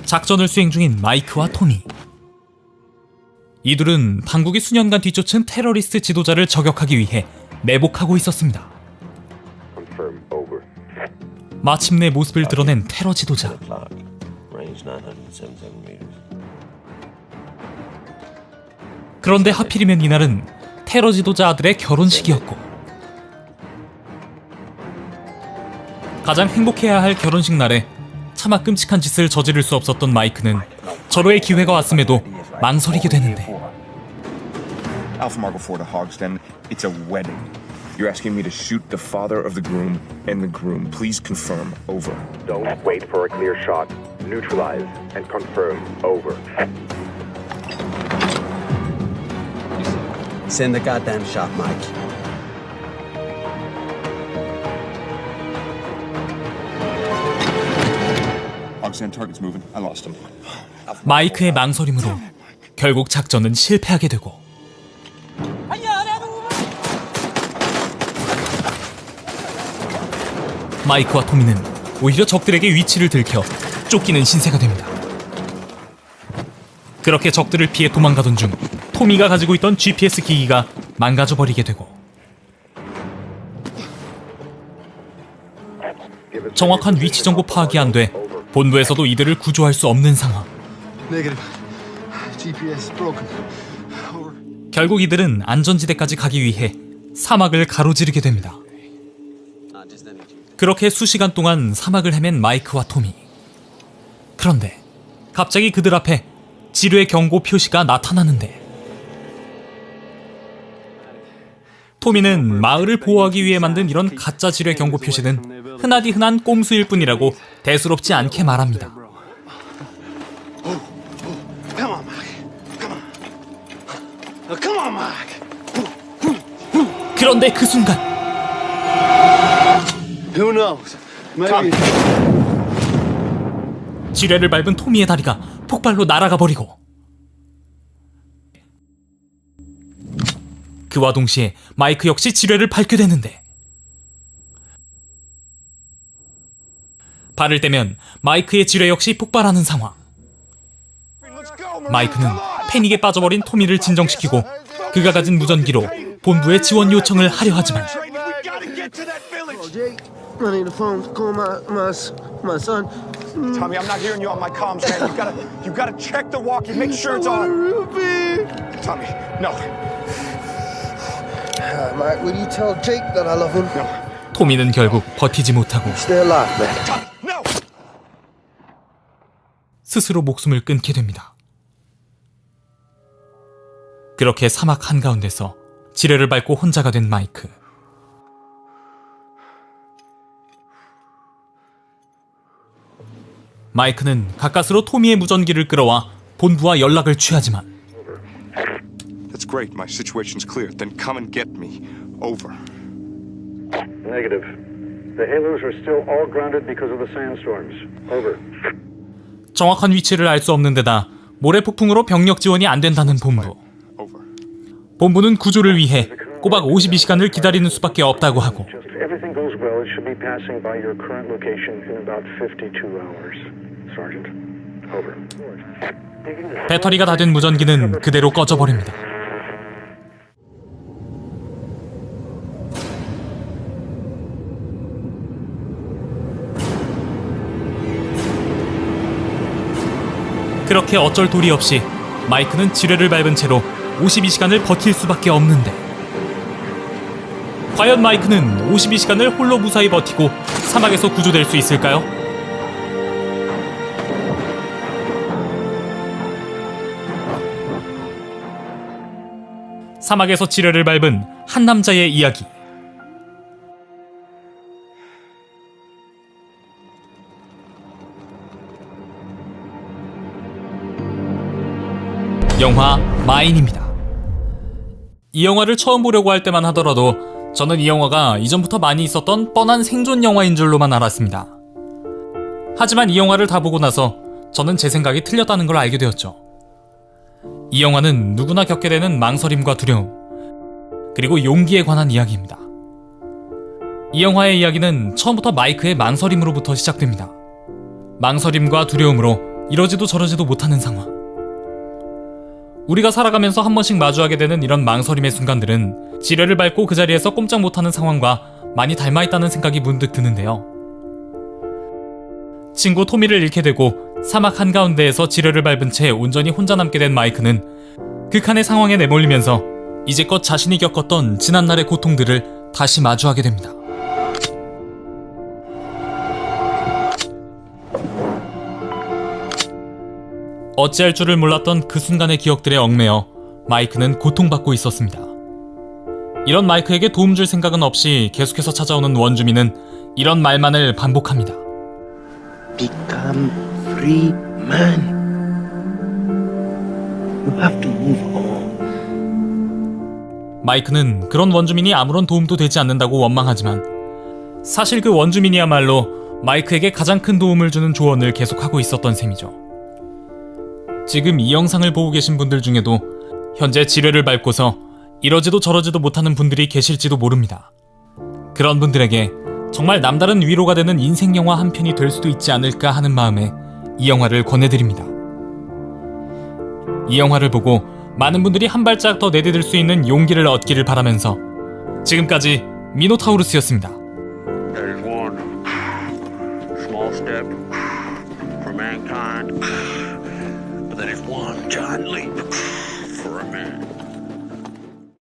작전을 수행 중인 마이크와 토미. 이둘은 당국이 수년간 뒤쫓은 테러리스트 지도자를 저격하기 위해 매복하고 있었습니다. 마침내 모습을 드러낸 테러 지도자. 그런데 하필이면 이날은 테러 지도자 아들의 결혼식이었고, 가장 행복해야 할 결혼식 날에 차마 끔찍한 짓을 저지를 수 없었던 마이크는 절호의 기회가 왔음에도 망설이게 되는데, Alpha Marble 4 to Hogsden, it's a wedding. You're asking me to shoot the father of the groom and the groom. Please confirm. Over. Don't wait for a clear shot. Neutralize and confirm. Over. Send the goddamn shot, Mike. Hogsden target's moving. I lost him. 마이크의 망설임으로 결국 작전은 실패하게 되고, 마이크와 토미는 오히려 적들에게 위치를 들켜 쫓기는 신세가 됩니다. 그렇게 적들을 피해 도망가던 중 토미가 가지고 있던 GPS 기기가 망가져버리게 되고, 정확한 위치 정보 파악이 안 돼 본부에서도 이들을 구조할 수 없는 상황. 결국 이들은 안전지대까지 가기 위해 사막을 가로지르게 됩니다. 그렇게 수시간 동안 사막을 헤맨 마이크와 토미. 그런데 갑자기 그들 앞에 지뢰 경고 표시가 나타나는데, 토미는 마을을 보호하기 위해 만든 이런 가짜 지뢰 경고 표시는 흔하디 흔한 꼼수일 뿐이라고 대수롭지 않게 말합니다. 그런데 그 순간 Who knows? Maybe. 지뢰를 밟은 토미의 다리가 폭발로 날아가 버리고, 그와 동시에 마이크 역시 지뢰를 밟게 되는데, 발을 떼면 마이크의 지뢰 역시 폭발하는 상황. 마이크는 패닉에 빠져버린 토미를 진정시키고 그가 가진 무전기로 본부에 지원 요청을 하려 하지만, I need a phone to call my son. Tommy, I'm not hearing you on my comms, man. You gotta check the walkie, make sure it's on. Tommy, no. Mike, will you tell Jake that I love him? No. 토미는 결국 버티지 못하고 Stay alive, man. Tommy, no. 스스로 목숨을 끊게 됩니다. 그렇게 사막 한가운데서 지뢰를 밟고 혼자가 된 마이크. 마이크는 가까스로 토미의 무전기를 끌어와 본부와 연락을 취하지만, That's great. My situation's clear. Then come and get me. Over. Negative. The Halos are still all grounded because of the sandstorms. Over. 정확한 위치를 알 수 없는 데다 모래 폭풍으로 병력 지원이 안 된다는 본부. Over. 본부는 구조를 위해 꼬박 52시간을 기다리는 수밖에 없다고 하고, Just if everything goes well, it should be passing by your current location in about 52 hours. Sergeant. Over. 배터리가 다 된 무전기는 그대로 꺼져버립니다. 그렇게 어쩔 도리 없이 마이크는 지뢰를 밟은 채로 52시간을 버틸 수밖에 없는데, 과연 마이크는 52시간을 홀로 무사히 버티고 사막에서 구조될 수 있을까요? 사막에서 지뢰를 밟은 한 남자의 이야기. 영화 마인입니다. 이 영화를 처음 보려고 할 때만 하더라도 저는 이 영화가 이전부터 많이 있었던 뻔한 생존 영화인 줄로만 알았습니다. 하지만 이 영화를 다 보고 나서 저는 제 생각이 틀렸다는 걸 알게 되었죠. 이 영화는 누구나 겪게 되는 망설임과 두려움, 그리고 용기에 관한 이야기입니다. 이 영화의 이야기는 처음부터 마이크의 망설임으로부터 시작됩니다. 망설임과 두려움으로 이러지도 저러지도 못하는 상황. 우리가 살아가면서 한 번씩 마주하게 되는 이런 망설임의 순간들은 지뢰를 밟고 그 자리에서 꼼짝 못하는 상황과 많이 닮아있다는 생각이 문득 드는데요. 친구 토미를 잃게 되고 사막 한가운데에서 지뢰를 밟은 채 온전히 혼자 남게 된 마이크는 극한의 상황에 내몰리면서 이제껏 자신이 겪었던 지난날의 고통들을 다시 마주하게 됩니다. 어찌할 줄을 몰랐던 그 순간의 기억들에 얽매여 마이크는 고통받고 있었습니다. 이런 마이크에게 도움 줄 생각은 없이 계속해서 찾아오는 원주민은 이런 말만을 반복합니다. Become free man. You have to move on. 마이크는 그런 원주민이 아무런 도움도 되지 않는다고 원망하지만 사실 그 원주민이야말로 마이크에게 가장 큰 도움을 주는 조언을 계속하고 있었던 셈이죠. 지금 이 영상을 보고 계신 분들 중에도 현재 지뢰를 밟고서 이러지도 저러지도 못하는 분들이 계실지도 모릅니다. 그런 분들에게 정말 남다른 위로가 되는 인생 영화 한 편이 될 수도 있지 않을까 하는 마음에 이 영화를 권해드립니다. 이 영화를 보고 많은 분들이 한 발짝 더 내디딜 수 있는 용기를 얻기를 바라면서 지금까지 미노타우루스였습니다. There is one small step for mankind, but that is one giant leap for a man.